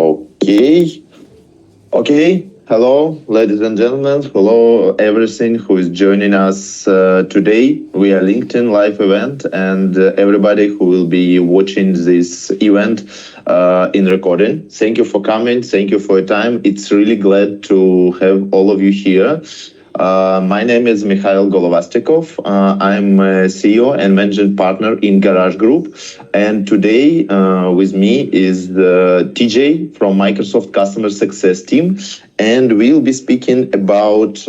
Okay. Hello, ladies and gentlemen. Hello, everything who is joining us today. We are LinkedIn live event, and everybody who will be watching this event in recording. Thank you for coming. Thank you for your time. It's really glad to have all of you here. My name is Mikhail Golovastikov. I'm a CEO and managing partner in Garage Group. And today with me is TJ from Microsoft Customer Success Team. And we'll be speaking about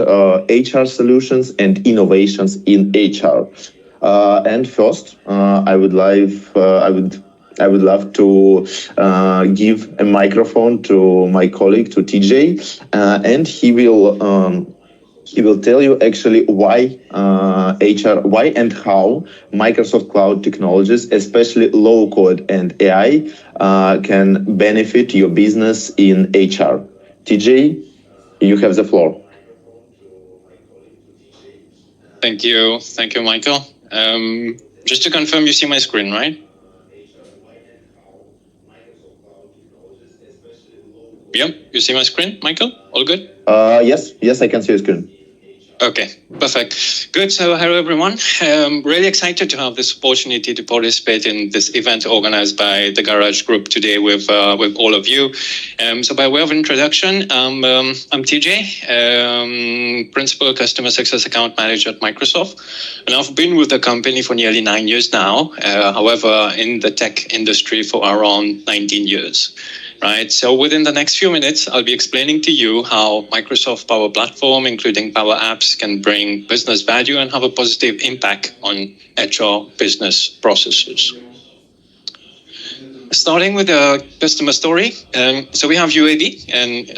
HR solutions and innovations in HR. And first, I would love to give a microphone to my colleague, to TJ, and he will tell you actually why why and how Microsoft Cloud technologies, especially low code and AI, can benefit your business in HR. TJ, you have the floor. Thank you, Michael. Just to confirm, you see my screen, right? Yep, you see my screen, Michael? All good? Yes, I can see your screen. Okay, perfect. Good. So hello, everyone. Really excited to have this opportunity to participate in this event organized by the Garage Group today with all of you. So by way of introduction, I'm TJ, Principal Customer Success Account Manager at Microsoft. And I've been with the company for nearly 9 years now. However, in the tech industry for around 19 years. Right. So within the next few minutes, I'll be explaining to you how Microsoft Power Platform, including Power Apps, can bring business value and have a positive impact on HR business processes. Starting with a customer story. So we have UAB, and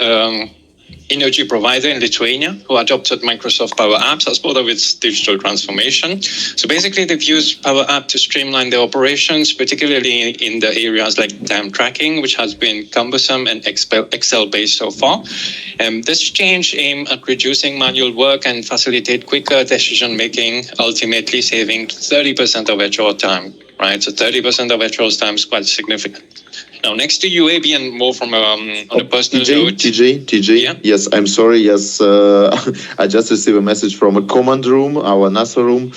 energy provider in Lithuania, who adopted Microsoft Power Apps as part of its digital transformation. So basically, they've used Power App to streamline their operations, particularly in the areas like time tracking, which has been cumbersome and Excel-based so far. This change aimed at reducing manual work and facilitate quicker decision-making, ultimately saving 30% of HR time. Right, so 30% of HR's time is quite significant. Now, next to UAB and more from on a personal note. TJ, yeah? Yes, I'm sorry. Yes, I just received a message from a command room, our NASA room.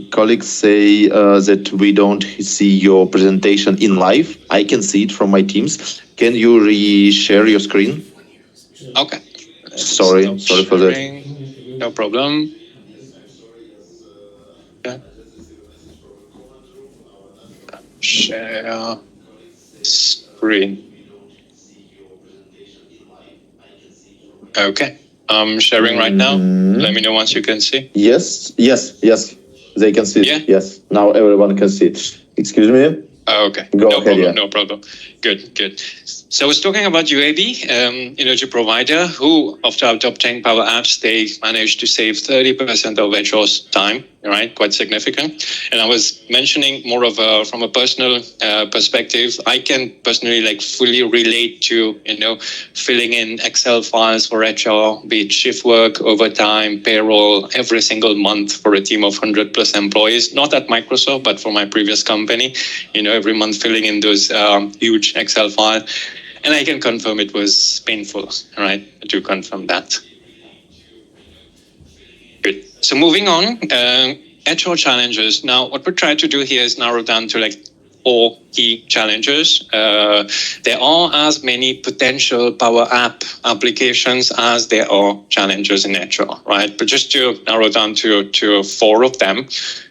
Colleagues say that we don't see your presentation in live. I can see it from my Teams. Can you re-share your screen? Okay. Sorry for that. No problem. Okay. Share screen. Okay, I'm sharing right now. Let me know once you can see. Yes. They can see it. Yeah? Yes, now everyone can see it. Excuse me? Okay. No problem. Good. So I was talking about UAB, energy provider, who, after adopting Power Apps, they managed to save 30% of HR's time, right? Quite significant. And I was mentioning more of from a personal perspective. I can personally fully relate to, filling in Excel files for HR, be it shift work, overtime, payroll, every single month for a team of 100 plus employees, not at Microsoft, but for my previous company, every month filling in those huge Excel files. And I can confirm it was painful, right? I do confirm that. Good. So moving on, HR challenges. Now, what we're trying to do here is narrow down to 4 key challenges. There are as many potential Power App applications as there are challenges in HR, right? But just to narrow down to 4 of them.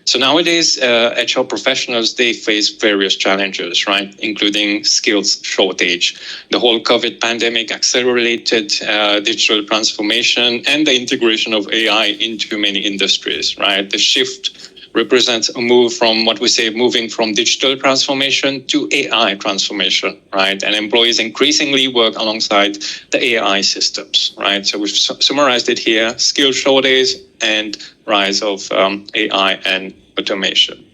So nowadays, HR professionals, they face various challenges, right? Including skills shortage. The whole COVID pandemic accelerated digital transformation and the integration of AI into many industries, right? The shift represents a moving from digital transformation to AI transformation, right? And employees increasingly work alongside the AI systems, right? So we've summarized it here: skill shortage and rise of AI and automation.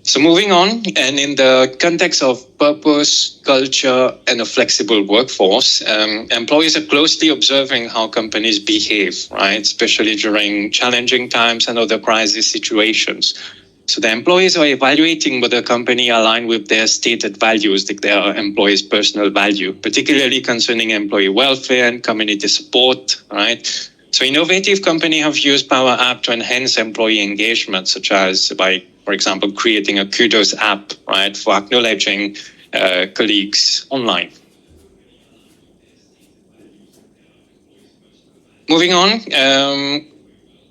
So moving on, and in the context of purpose, culture, and a flexible workforce, employees are closely observing how companies behave, right? Especially during challenging times and other crisis situations. So the employees are evaluating whether the company align with their stated values, like their employees' personal value, particularly concerning employee welfare and community support, right? So innovative companies have used Power App to enhance employee engagement, such as by, for example, creating a kudos app, right, for acknowledging colleagues online. Moving on,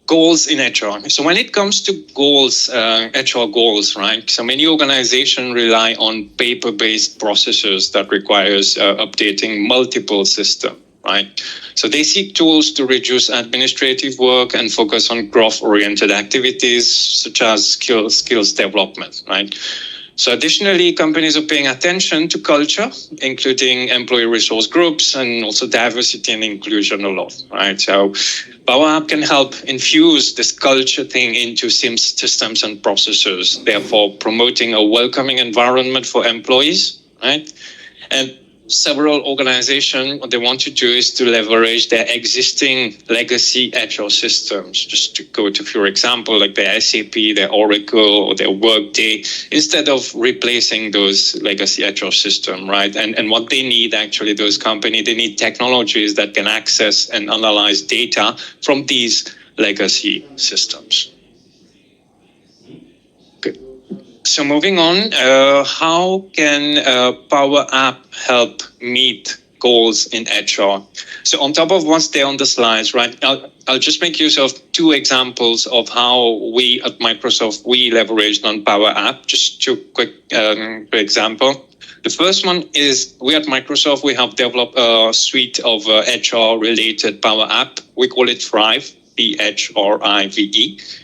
goals in HR. So when it comes to goals, HR goals, right? So many organizations rely on paper-based processes that requires updating multiple systems, right? So they seek tools to reduce administrative work and focus on growth-oriented activities such as skills development, right? So additionally, companies are paying attention to culture, including employee resource groups and also diversity and inclusion a lot, right? So Power App can help infuse this culture thing into systems and processes, therefore promoting a welcoming environment for employees, right? And several organizations, what they want to do is to leverage their existing legacy HR systems. Just to go to a few examples, like their SAP, their Oracle, or their Workday, instead of replacing those legacy HR systems, right? And what they need, actually, those companies, they need technologies that can access and analyze data from these legacy systems. So moving on, how can Power App help meet goals in HR? So on top of what's there on the slides, right, I'll just make use of two examples of how we at Microsoft, we leveraged on Power App. Just two quick example. The first one is we at Microsoft, we have developed a suite of HR-related Power App. We call it Thrive. Thrive.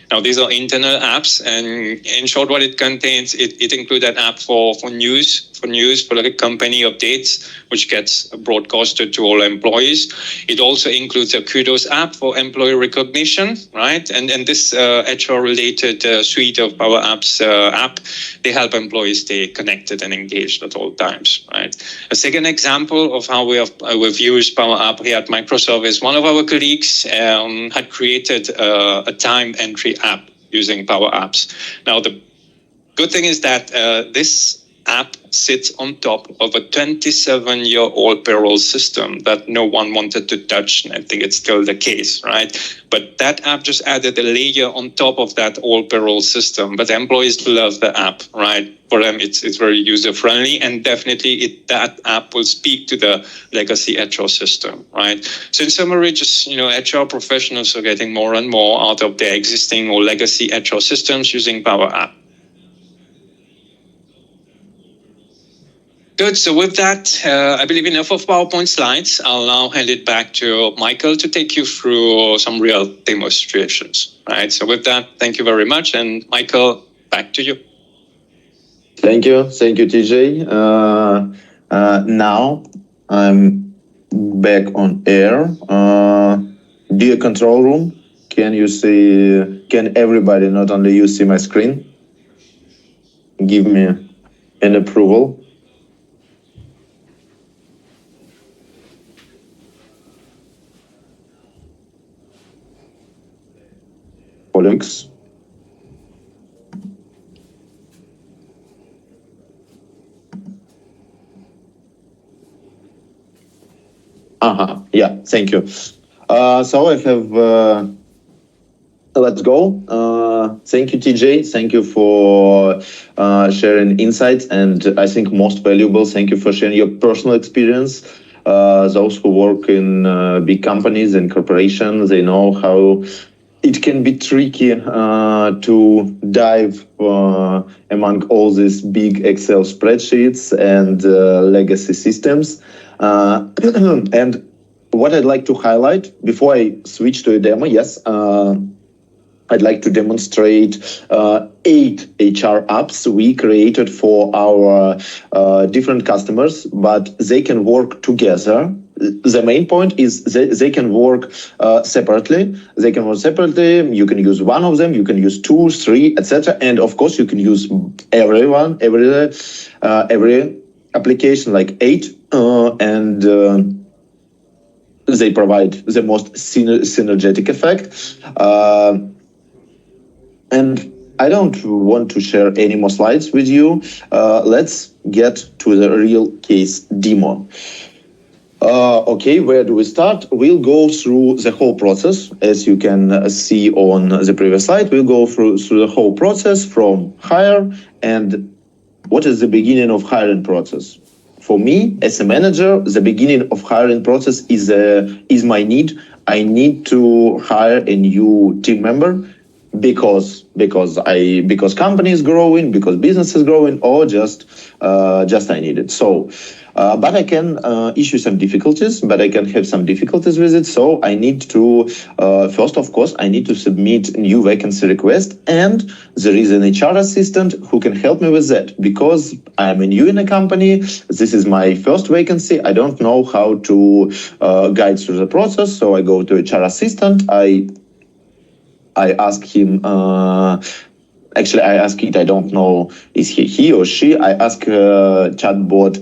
Now, these are internal apps, and in short, what it contains, it includes an app for news, for like a company updates, which gets broadcasted to all employees. It also includes a kudos app for employee recognition, right? And this HR-related suite of Power Apps app, they help employees stay connected and engaged at all times, right? A second example of how we've used Power App here at Microsoft is one of our colleagues had created a time entry app using Power Apps. Now, the good thing is that this app sits on top of a 27-year-old payroll system that no one wanted to touch, and I think it's still the case, right? But that app just added a layer on top of that old payroll system. But employees love the app, right? For them, it's very user-friendly, and definitely that app will speak to the legacy HR system, right? So in summary, just, HR professionals are getting more and more out of their existing or legacy HR systems using Power App. Good. So with that, I believe enough of PowerPoint slides. I'll now hand it back to Michael to take you through some real demonstrations. Right. So with that, thank you very much. And Michael, back to you. Thank you, TJ. Now I'm back on air. Dear control room, can everybody, not only you, see my screen? Give me an approval. Colleagues. Yeah, thank you. So I have, let's go. Thank you, TJ. Thank you for sharing insights, and I think most valuable, thank you for sharing your personal experience. Those who work in big companies and corporations, they know how it can be tricky to dive among all these big Excel spreadsheets and legacy systems. And what I'd like to highlight before I switch to a demo, yes, I'd like to demonstrate 8 HR apps we created for our different customers, but they can work together. The main point is they can work separately. They can work separately. You can use one of them. You can use 2, 3, etc. And of course, you can use every application, like 8, and they provide the most synergetic effect. And I don't want to share any more slides with you. Let's get to the real case demo. Okay, where do we start? We'll go through the whole process. As you can see on the previous slide, we'll go through the whole process from hire. And what is the beginning of hiring process? For me, as a manager, the beginning of hiring process is my need. I need to hire a new team member because company is growing, because business is growing, or just I need it. So, but I can issue some difficulties, but I can have some difficulties with it. So I need to first, of course, I need to submit new vacancy request, and there is an HR assistant who can help me with that because I'm new in a company. This is my first vacancy. I don't know how to guide through the process, so I go to HR assistant. I ask him, actually I ask it, I don't know, is he or she, I ask chatbot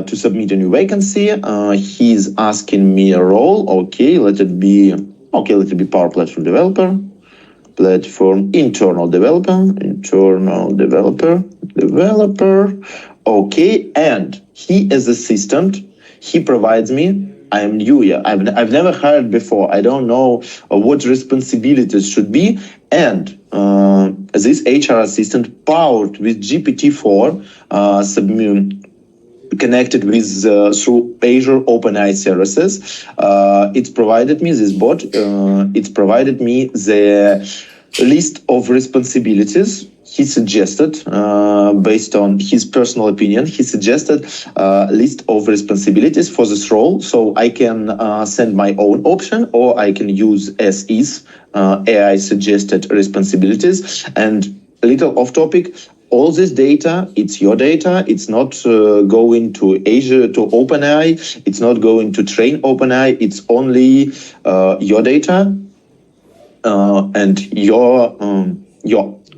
to submit a new vacancy. He's asking me a role, okay, let it be Power Platform Developer, internal developer, okay, and he as assistant, he provides me, I'm new here. I've never hired before. I don't know what responsibilities should be. And this HR assistant powered with GPT-4, connected with through Azure OpenAI services. It's provided me this bot. It's provided me the list of responsibilities. He suggested, based on his personal opinion, he suggested a list of responsibilities for this role. So I can send my own option, or I can use as is AI suggested responsibilities. And a little off topic, all this data, it's your data. It's not going to Azure, to OpenAI. It's not going to train OpenAI. It's only your data and your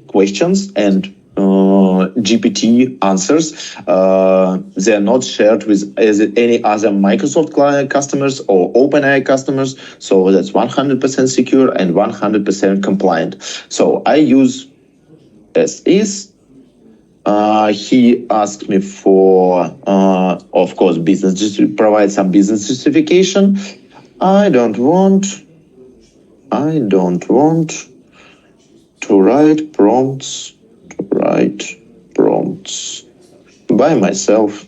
questions and GPT answers. They are not shared with any other Microsoft client customers or OpenAI customers. So that's 100% secure and 100% compliant. So I use as is. He asked me for, of course, provide some business justification. I don't want to write prompts by myself.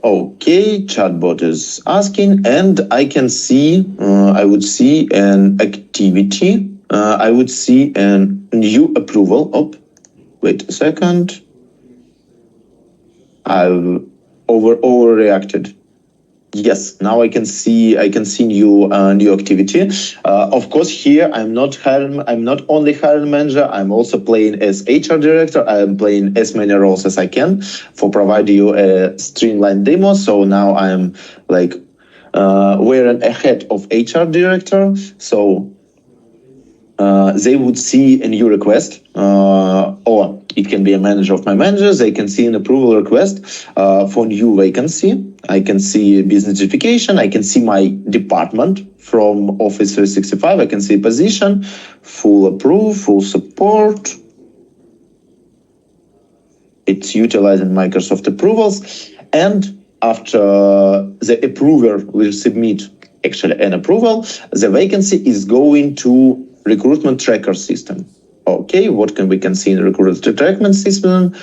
Okay, chatbot is asking, and I can see, I would see an activity. I would see a new approval. Oh, wait a second. I've overreacted. Yes, now I can see new activity. Of course, here I'm not only hiring manager. I'm also playing as HR director. I'm playing as many roles as I can for provide you a streamlined demo. So now I'm like wearing a hat of HR director. So they would see a new request, or it can be a manager of my managers. They can see an approval request for new vacancy. I can see business justification. I can see my department from Office 365. I can see position, full approve, full support. It's utilizing Microsoft approvals. And after the approver will submit actually an approval, the vacancy is going to recruitment tracker system. Okay, what we can see in the recruitment tracker system?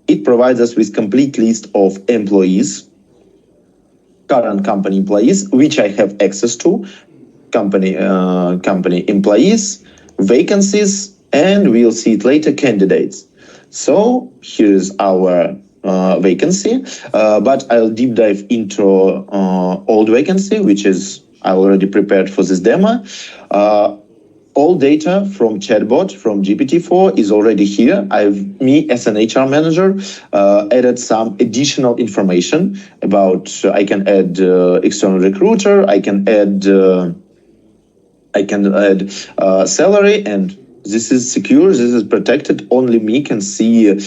It provides us with complete list of employees, current company employees, which I have access to, company employees, vacancies, and we'll see it later, candidates. So here's our vacancy, but I'll deep dive into old vacancy, which is I already prepared for this demo. All data from chatbot, from GPT-4 is already here. Me as an HR manager, added some additional information about, I can add external recruiter, I can add salary, and this is secure, this is protected, only me can see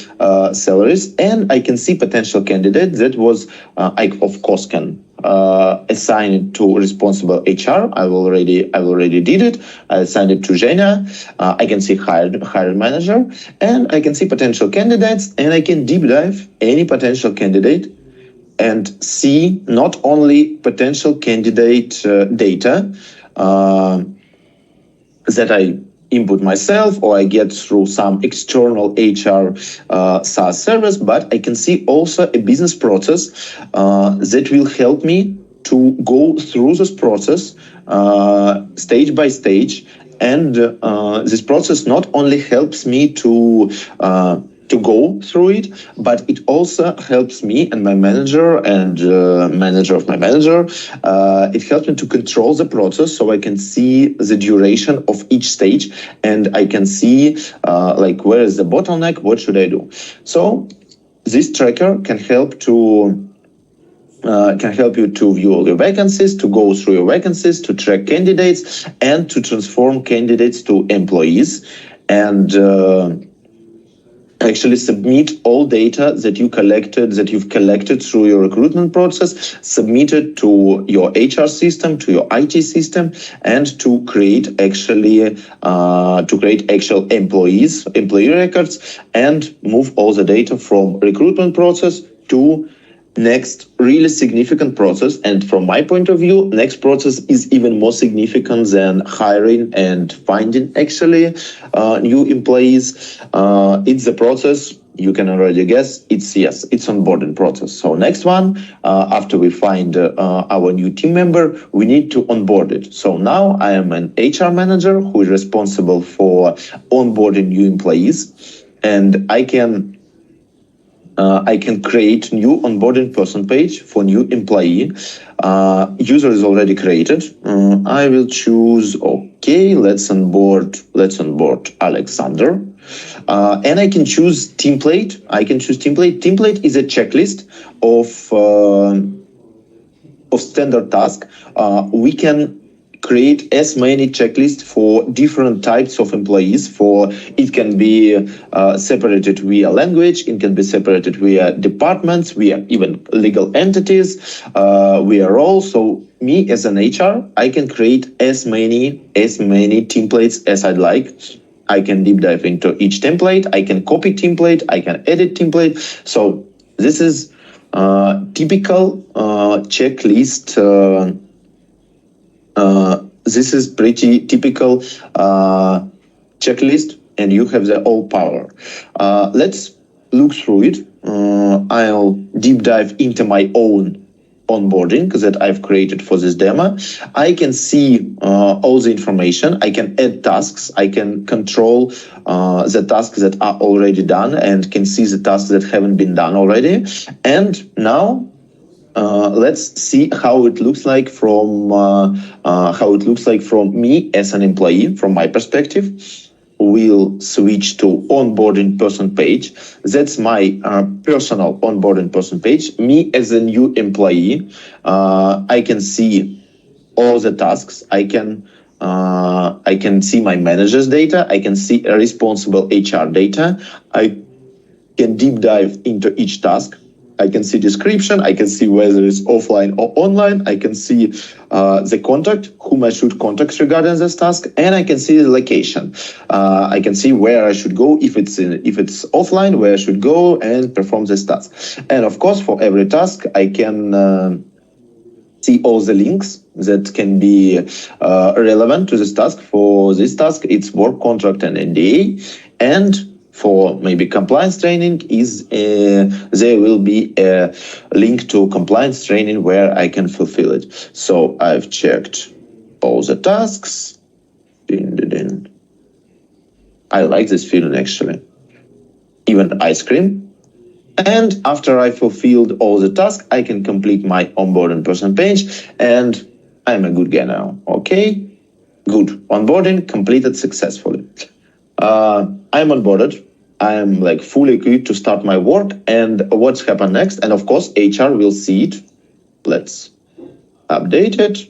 salaries, and I can see potential candidate that was, I of course can assign it to responsible HR. I already did it. I assigned it to Zhenya. I can see hiring manager, and I can see potential candidates, and I can deep dive any potential candidate and see not only potential candidate data that I input myself or I get through some external HR SaaS service, but I can see also a business process that will help me to go through this process stage by stage. And this process not only helps me to go through it, but it also helps me and my manager and manager of my manager. It helps me to control the process, so I can see the duration of each stage, and I can see like where is the bottleneck, what should I do. So this tracker can help you to view all your vacancies, to go through your vacancies, to track candidates, and to transform candidates to employees, and actually submit all data that you've collected through your recruitment process, submit it to your HR system, to your IT system, and to create actual employee records, and move all the data from recruitment process to next really significant process. And from my point of view, next process is even more significant than hiring and finding actually new employees. It's the process, you can already guess, it's onboarding process. So next one, after we find our new team member, we need to onboard it. So now I am an HR manager who is responsible for onboarding new employees, and I can create new onboarding person page for new employee. User is already created. I will choose, okay, let's onboard Alexander. And I can choose template. Template is a checklist of standard task. We can create as many checklists for different types of employees. It can be separated via language, it can be separated via departments, via even legal entities, via roles. So me as an HR, I can create as many templates as I'd like. I can deep dive into each template, I can copy template, I can edit template. So this is typical checklist. This is pretty typical checklist, and you have the all power. Let's look through it. I'll deep dive into my own onboarding that I've created for this demo. I can see all the information. I can add tasks. I can control the tasks that are already done, and can see the tasks that haven't been done already. And now let's see how it looks like from me as an employee, from my perspective. We'll switch to onboarding person page. That's my personal onboarding person page. Me as a new employee, I can see all the tasks. I can see my manager's data. I can see a responsible HR data. I can deep dive into each task. I can see description, I can see whether it's offline or online, I can see the contact, whom I should contact regarding this task, and I can see the location. I can see where I should go, if it's offline, where I should go and perform this task. And of course, for every task, I can see all the links that can be relevant to this task. For this task, it's work contract and NDA, and for maybe compliance training there will be a link to compliance training where I can fulfill it. So I've checked all the tasks. I like this feeling actually. Even ice cream. And after I fulfilled all the tasks, I can complete my onboarding person page, and I'm a good guy now. Okay, good. Onboarding completed successfully. I'm onboarded. I'm like fully equipped to start my work, and what's happened next? And of course, HR will see it. Let's update it.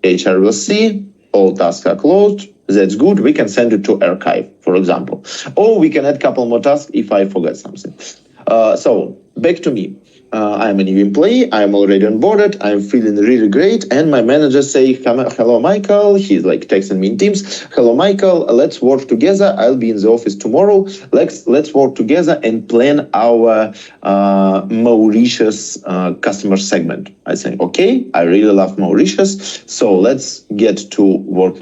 HR will see all tasks are closed. That's good. We can send it to archive, for example. Or we can add a couple more tasks if I forget something. So back to me. I'm a new employee. I'm already onboarded. I'm feeling really great. And my manager say, "Hello, Michael." He's like texting me in Teams. "Hello, Michael. Let's work together. I'll be in the office tomorrow. Let's work together and plan our Mauritius customer segment." I say, "Okay, I really love Mauritius. So let's get to work."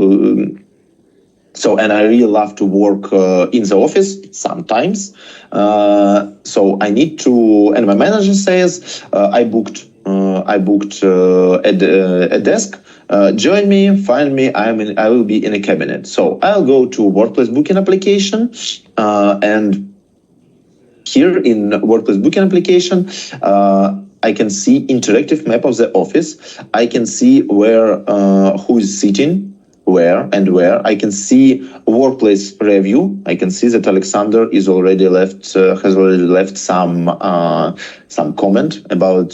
And I really love to work in the office sometimes. So I need to, and my manager says, I booked a desk. Join me, find me. I will be in a cabinet. So I'll go to workplace booking application, and here in workplace booking application, I can see interactive map of the office. I can see where who is sitting where. I can see workplace review. I can see that Alexander has already left some comment about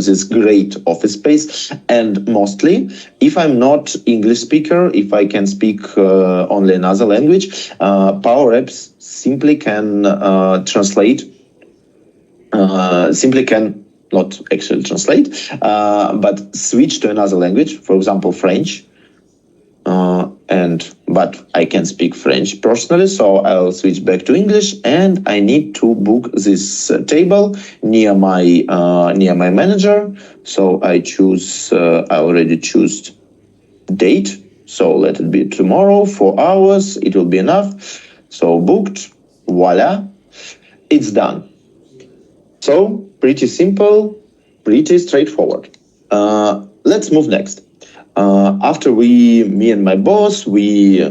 this great office space. And mostly, if I'm not English speaker, if I can speak only another language, Power Apps simply can translate. Simply can not actually translate, but switch to another language. For example, French. But I can speak French personally, so I'll switch back to English, and I need to book this table near my manager. So I already choose date. So let it be tomorrow, 4 hours. It will be enough. So booked. Voila, it's done. So pretty simple, pretty straightforward. Let's move next. After me and my boss, we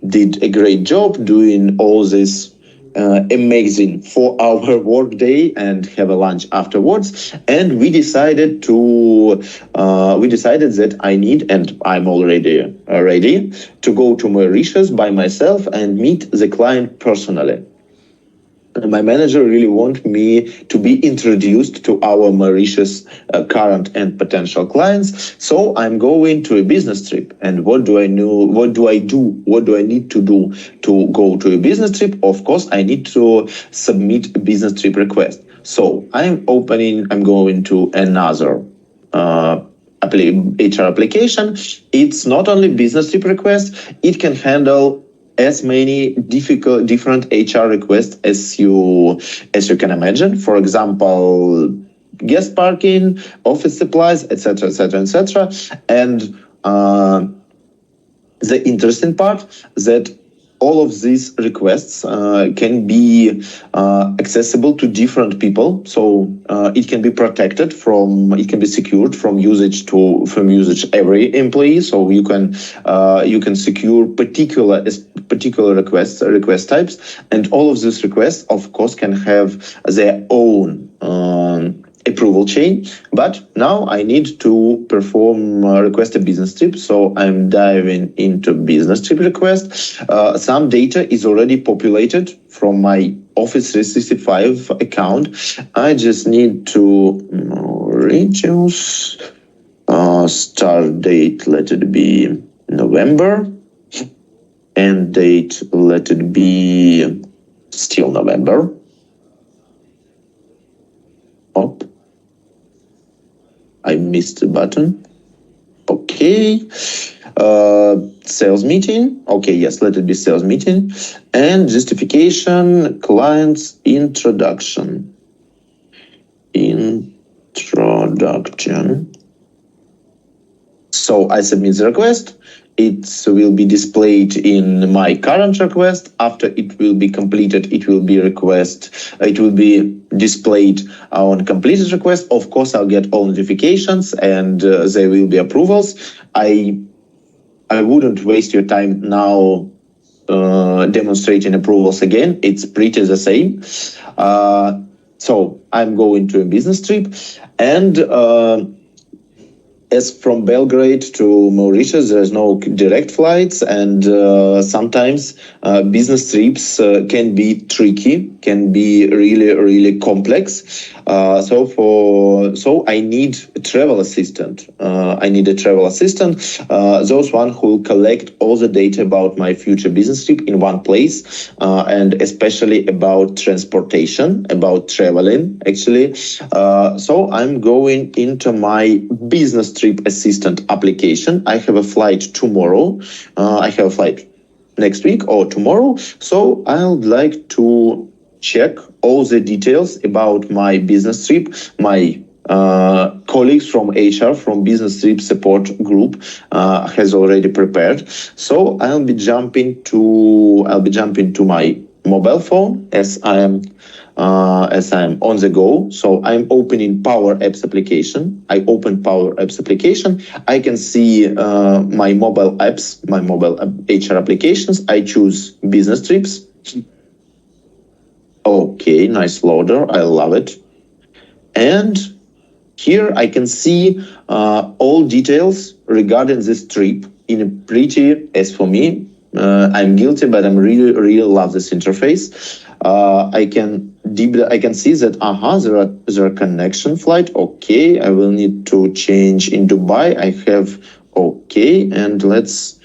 did a great job doing all this amazing 4-hour work day and have a lunch afterwards. And we decided that I need, and I'm already ready to go to Mauritius by myself and meet the client personally. My manager really wants me to be introduced to our Mauritius current and potential clients. So I'm going to a business trip. And what do I know? What do I do? What do I need to do to go to a business trip? Of course, I need to submit a business trip request. So I'm going to another HR application. It's not only business trip request, it can handle as many different HR requests as you can imagine. For example, guest parking, office supplies, etc., etc., etc. And the interesting part that all of these requests can be accessible to different people. So it can be protected it can be secured from usage every employee. So you can secure particular request types, and all of these requests, of course, can have their own approval chain. But now I need to request a business trip. So I'm diving into business trip request. Some data is already populated from my Office 365 account. I just need to reduce start date. Let it be November. End date. Let it be still November. Oh, I missed the button. Okay. Sales meeting. Okay, yes, let it be sales meeting. And justification, client's introduction. So I submit the request. It will be displayed in my current request. After it will be completed, it will be displayed on completed request. Of course, I'll get all notifications and there will be approvals. I wouldn't waste your time now demonstrating approvals again. It's pretty the same. So I'm going to a business trip, and as from Belgrade to Mauritius, there's no direct flights, and sometimes business trips can be tricky, can be really, really complex. So I need a travel assistant. Those one who will collect all the data about my future business trip in one place, and especially about transportation, about traveling. Actually, so I'm going into my business trip assistant application. I have a flight tomorrow. I have a flight next week or tomorrow. So I would like to check all the details about my business trip. My colleagues from HR, from business trip support group, has already prepared. So I'll be jumping to my mobile phone as I'm on the go. So I'm opening Power Apps application. I open Power Apps application. I can see my mobile apps, my mobile HR applications. I choose business trips. Okay, nice loader. I love it. And here I can see all details regarding this trip in a pretty, as for me, I'm guilty, but I'm really love this interface. I can see that there are connection flight. Okay, I will need to change in Dubai. I have okay, and let's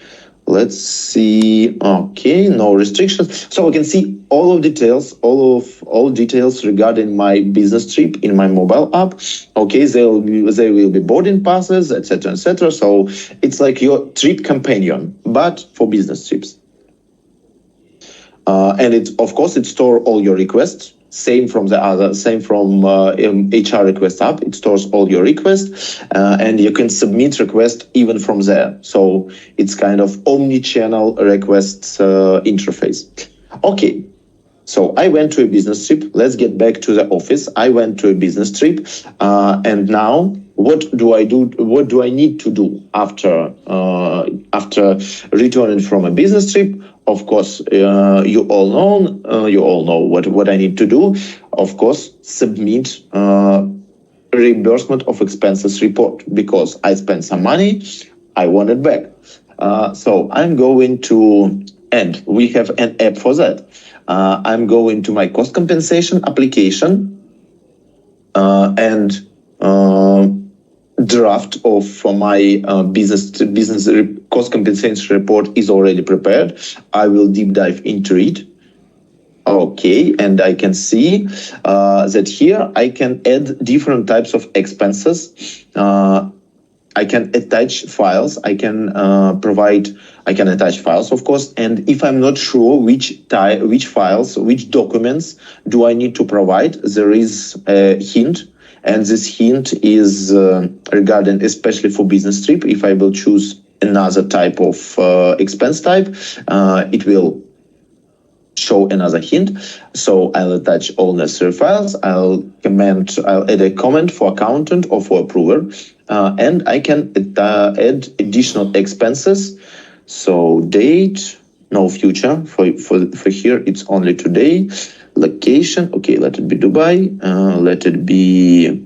see. Okay, no restrictions. So I can see all details regarding my business trip in my mobile app. Okay, they will be boarding passes, etc., etc. So it's like your trip companion, but for business trips. And it stores all your requests. Same from HR request app. It stores all your requests, and you can submit requests even from there. So it's kind of omni-channel requests interface. Okay. So I went to a business trip. Let's get back to the office. I went to a business trip, and now what do I do? What do I need to do after returning from a business trip? Of course, you all know what I need to do. Of course, submit reimbursement of expenses report, because I spent some money, I want it back. So I'm going to, and we have an app for that. I'm going to my cost compensation application, and draft of my business cost compensation report is already prepared. I will deep dive into it. Okay, and I can see that here I can add different types of expenses. I can attach files. I can attach files, of course. And if I'm not sure which files, which documents do I need to provide, there is a hint. And this hint is regarding, especially for business trip. If I will choose another type of expense type, it will show another hint. So I'll attach all necessary files. I'll add a comment for accountant or for approver, and I can add additional expenses. So date, no future. For here, it's only today. Location, okay, let it be Dubai. Let it be,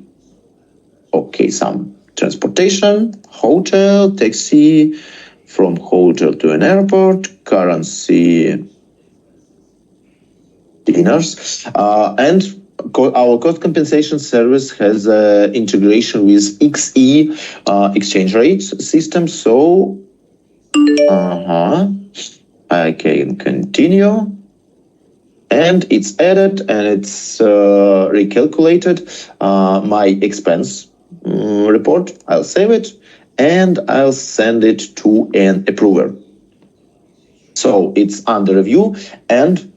okay, some transportation, hotel, taxi, from hotel to an airport, currency, dinners, and our cost compensation service has integration with XE exchange rates system. So I can continue, and it's added, and it's recalculated my expense report. I'll save it, and I'll send it to an approver. So it's under review, and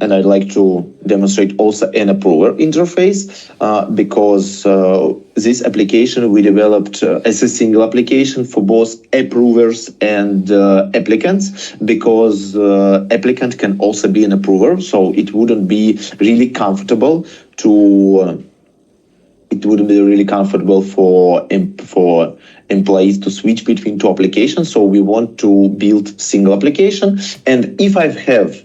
and I'd like to demonstrate also an approver interface, because this application we developed as a single application for both approvers and applicants, because applicant can also be an approver, so it wouldn't be really comfortable for employees to switch between two applications. So we want to build single application, and if I have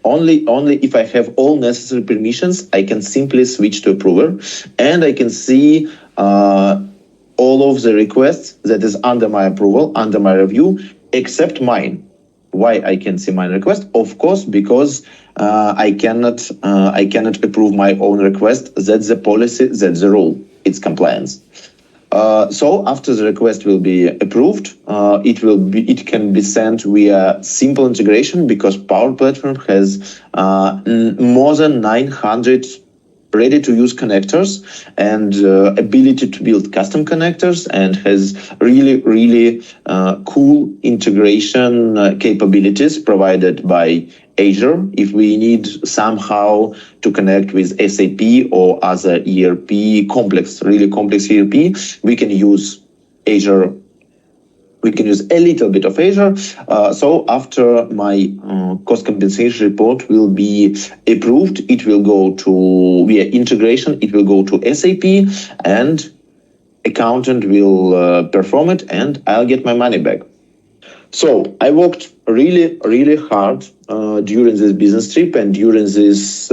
only if I have all necessary permissions, I can simply switch to approver, and I can see all of the requests that is under my approval, under my review, except mine. Why I can see mine request? Of course, because I cannot approve my own request. That's the policy, that's the rule. It's compliance. So after the request will be approved, it can be sent via simple integration, because Power Platform has more than 900 ready-to-use connectors and ability to build custom connectors, and has really cool integration capabilities provided by Azure. If we need somehow to connect with SAP or other ERP, really complex ERP, we can use Azure. We can use a little bit of Azure. So after my cost compensation report will be approved, it will go to, via integration, it will go to SAP, and accountant will perform it, and I'll get my money back. So I worked really hard during this business trip and during this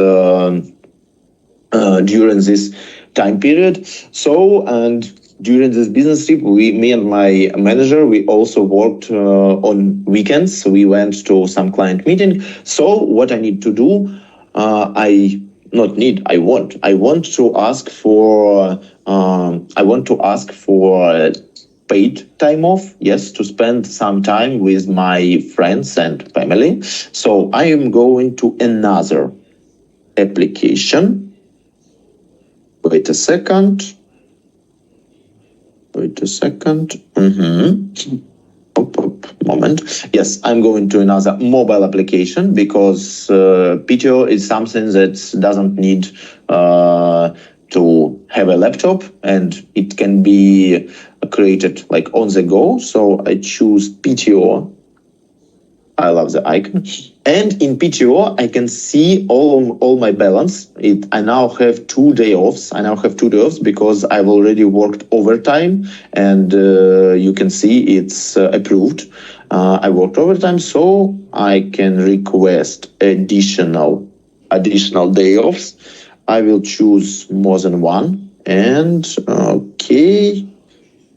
time period. So, and during this business trip, me and my manager, we also worked on weekends. So we went to some client meeting. So what I need to do, I want to ask for paid time off, yes, to spend some time with my friends and family. So I am going to another application. Wait a second. Moment. Yes, I'm going to another mobile application, because PTO is something that doesn't need to have a laptop, and it can be created like on the go. So I choose PTO. I love the icon. And in PTO, I can see all my balance. I now have 2 day offs. Because I've already worked overtime, and you can see it's approved. I worked overtime, so I can request additional day offs. I will choose more than one, and okay,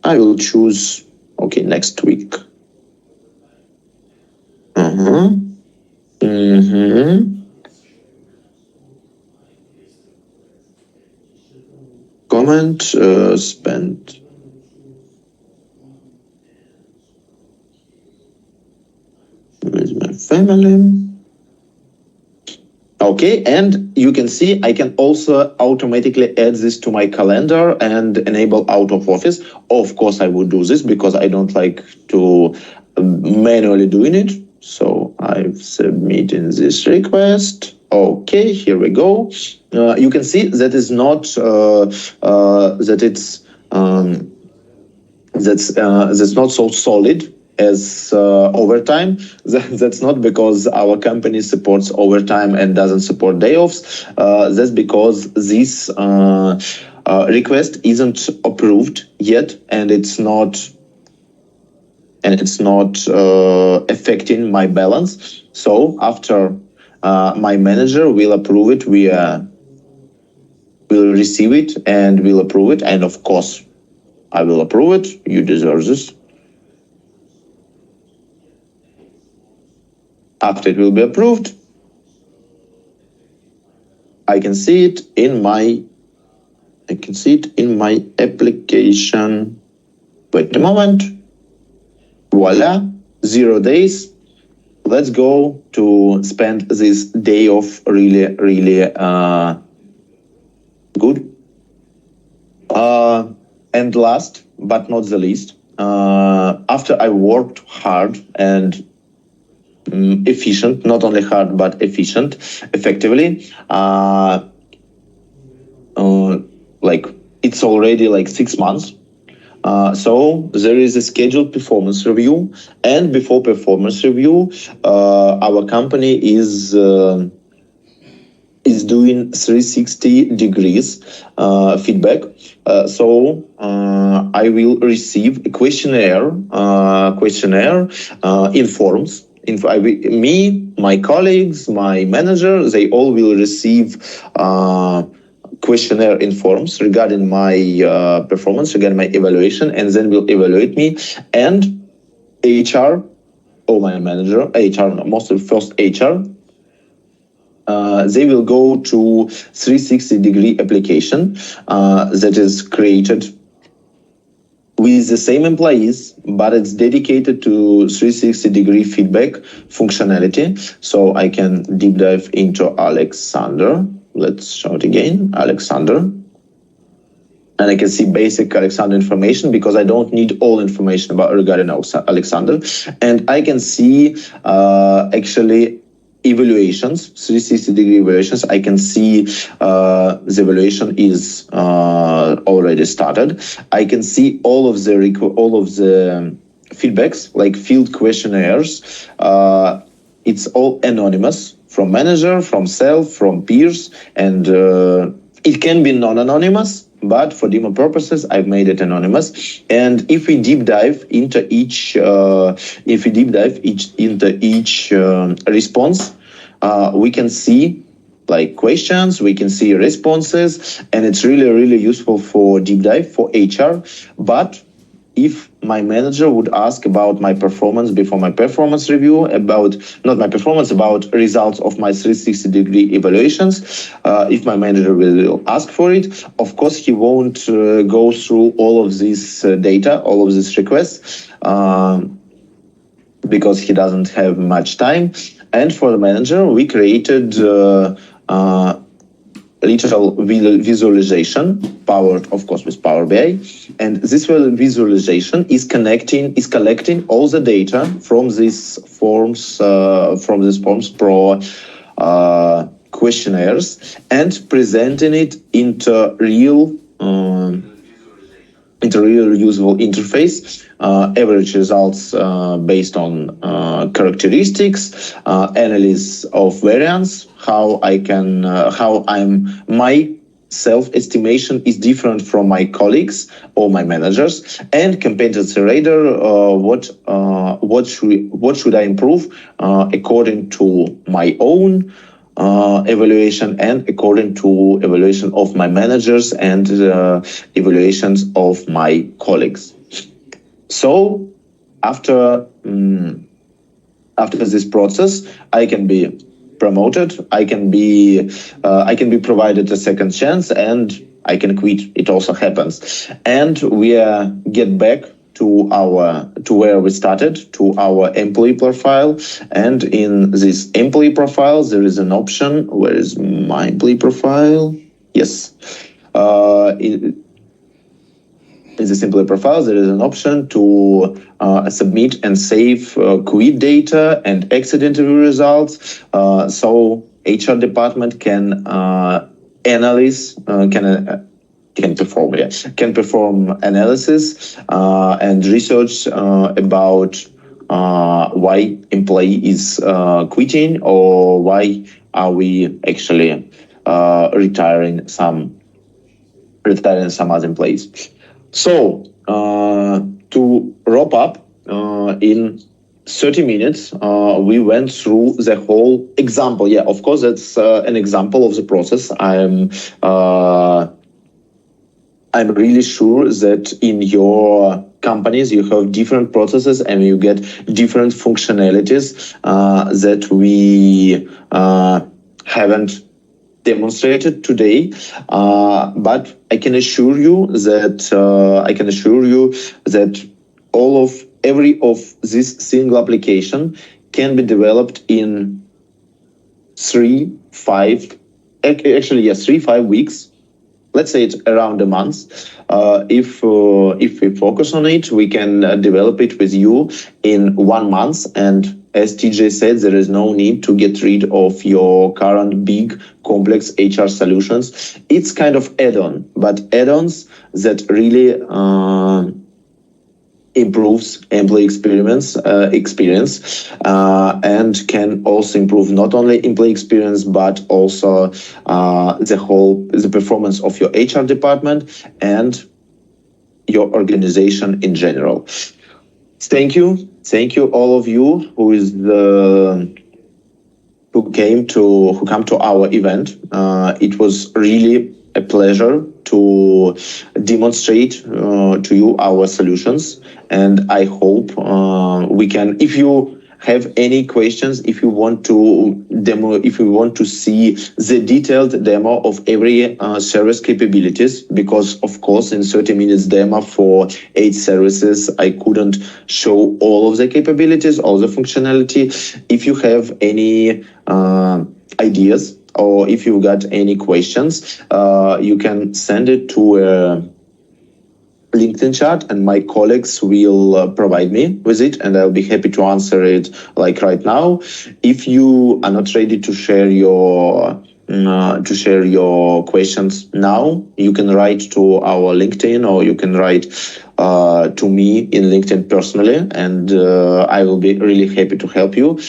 I will choose next week. Comment spent. With my family. Okay, and you can see I can also automatically add this to my calendar and enable out of office. Of course, I would do this because I don't like to manually doing it. So I'm submitting this request. Okay, here we go. You can see that is not that's not so solid as overtime. That's not because our company supports overtime and doesn't support day offs. That's because this request isn't approved yet, and it's not affecting my balance. So after my manager will approve it, will receive it and will approve it, and of course I will approve it. You deserve this. After it will be approved, I can see it in my application. Wait a moment. Voila, 0 days. Let's go to spend this day off really good. And last but not the least, after I worked hard and efficient, not only hard but efficient, effectively, like it's already like 6 months. So there is a scheduled performance review, and before performance review, our company is doing 360 degrees feedback. So I will receive a questionnaire in forms. Me, my colleagues, my manager, they all will receive questionnaire in forms regarding my performance, regarding my evaluation, and then will evaluate me. And HR, or my manager, HR, first HR, they will go to 360-degree application that is created with the same employees, but it's dedicated to 360-degree feedback functionality. So I can deep dive into Alexander. Let's show it again, Alexander. And I can see basic Alexander information because I don't need all information about regarding Alexander. And I can see actually evaluations, 360-degree evaluations. I can see the evaluation is already started. I can see all of the feedbacks, like field questionnaires. It's all anonymous from manager, from self, from peers, and it can be non-anonymous. But for demo purposes, I've made it anonymous. And if we deep dive into each response, we can see like questions, we can see responses, and it's really useful for deep dive for HR. But if my manager would ask about my performance before my performance review, about results of my 360-degree evaluations, if my manager will ask for it, of course he won't go through all of this data, all of these requests, because he doesn't have much time. And for the manager, we created literal visualization, powered, of course, with Power BI. And this visualization is collecting all the data from these forms, pro questionnaires, and presenting it into real usable interface, average results based on characteristics, analysis of variance, my self-estimation is different from my colleagues or my managers, and competency radar, what should I improve according to my own evaluation and according to evaluation of my managers and evaluations of my colleagues. So after this process, I can be promoted, I can be provided a second chance, and I can quit. It also happens. And we get back to where we started, to our employee profile. And in this employee profile, there is an option. Where is my employee profile? Yes. In this employee profile, there is an option to submit and save quit data and exit interview results. So HR department can perform analysis and research about why employee is quitting, or why are we actually retiring some other employees. So to wrap up, in 30 minutes, we went through the whole example. Yeah, of course, that's an example of the process. I'm really sure that in your companies you have different processes and you get different functionalities that we haven't demonstrated today, but I can assure you that every of this single application can be developed in 3-5 weeks. Let's say it's around a month. If we focus on it, we can develop it with you in 1 month. And as TJ said, there is no need to get rid of your current big complex HR solutions. It's kind of add-on, but add-ons that really improves employee experience and can also improve not only employee experience but also the performance of your HR department and your organization in general. Thank you all of you who come to our event. It was really a pleasure to demonstrate to you our solutions, and I hope we can. If you have any questions, if you want to see the detailed demo of every service capabilities, because of course in 30 minutes demo for 8 services I couldn't show all of the capabilities, all the functionality. If you have any ideas or if you got any questions, you can send it to LinkedIn chat, and my colleagues will provide me with it, and I'll be happy to answer it like right now. If you are not ready to share your questions now, you can write to our LinkedIn, or you can write to me in LinkedIn personally, and I will be really happy to help you.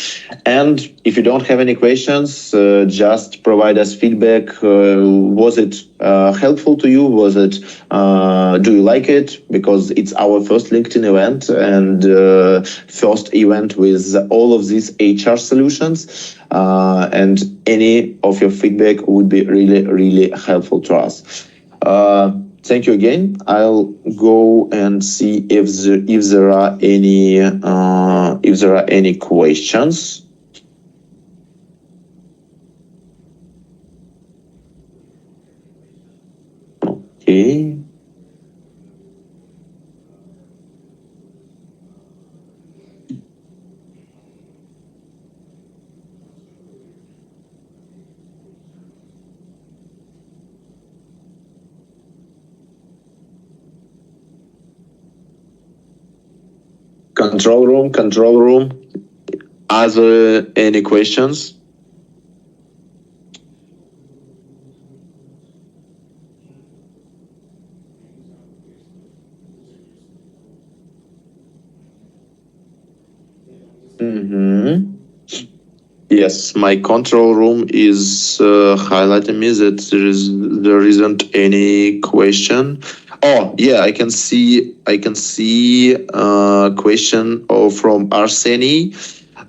And if you don't have any questions, just provide us feedback. Was it helpful to you? Was it? Do you like it? Because it's our first LinkedIn event and first event with all of these HR solutions. And any of your feedback would be really, really helpful to us. Thank you again. I'll go and see if there are any questions. Okay. Control room. Are there any questions? Yes, my control room is highlighting me that there isn't any question. Oh yeah, I can see question from Arseny.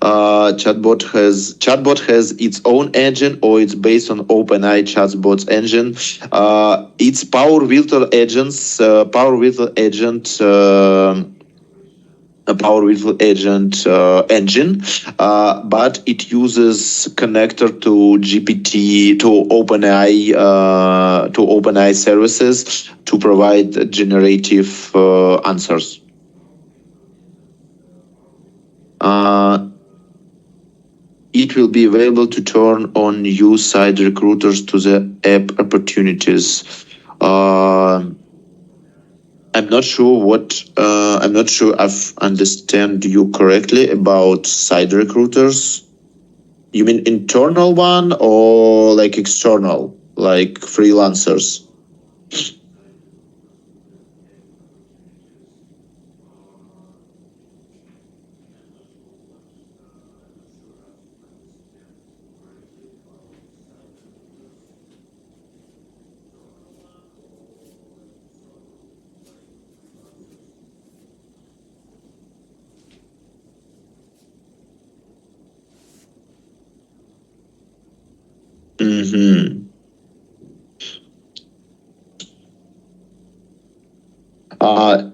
Chatbot has its own engine, or it's based on OpenAI chatbot's engine. It's Power Virtual Agents. Power Virtual Agent. A Power Virtual Agent engine, but it uses connector to GPT, to OpenAI services to provide generative answers. It will be available to turn on new side recruiters to the app opportunities. I'm not sure I've understand you correctly about side recruiters. You mean internal one or like external, like freelancers?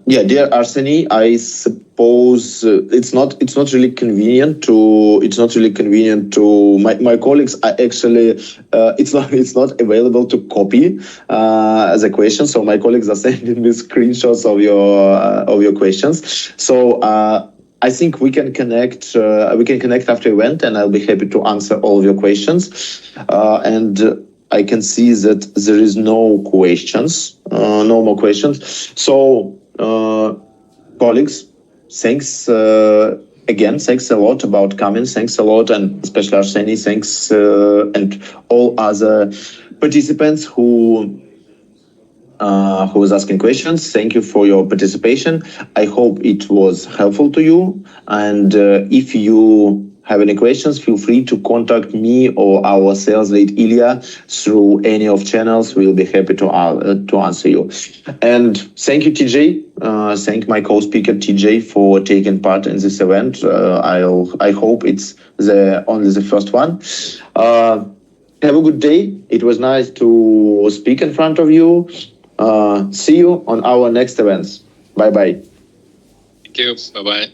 Yeah, dear Arseny, I suppose it's not really convenient to my colleagues are actually it's not available to copy as a question, so my colleagues are sending me screenshots of your questions. So I think we can connect after event, and I'll be happy to answer all of your questions. And I can see that there is no questions, no more questions. So, colleagues, thanks again. Thanks a lot about coming. Thanks a lot, and especially Arseny. Thanks and all other participants who was asking questions. Thank you for your participation. I hope it was helpful to you. And if you have any questions, feel free to contact me or our sales lead Ilya through any of channels. We'll be happy to answer you. And thank you, TJ. Thank my co-speaker TJ for taking part in this event. I hope it's only the first one. Have a good day. It was nice to speak in front of you. See you on our next events. Bye bye. Thank you. Bye bye.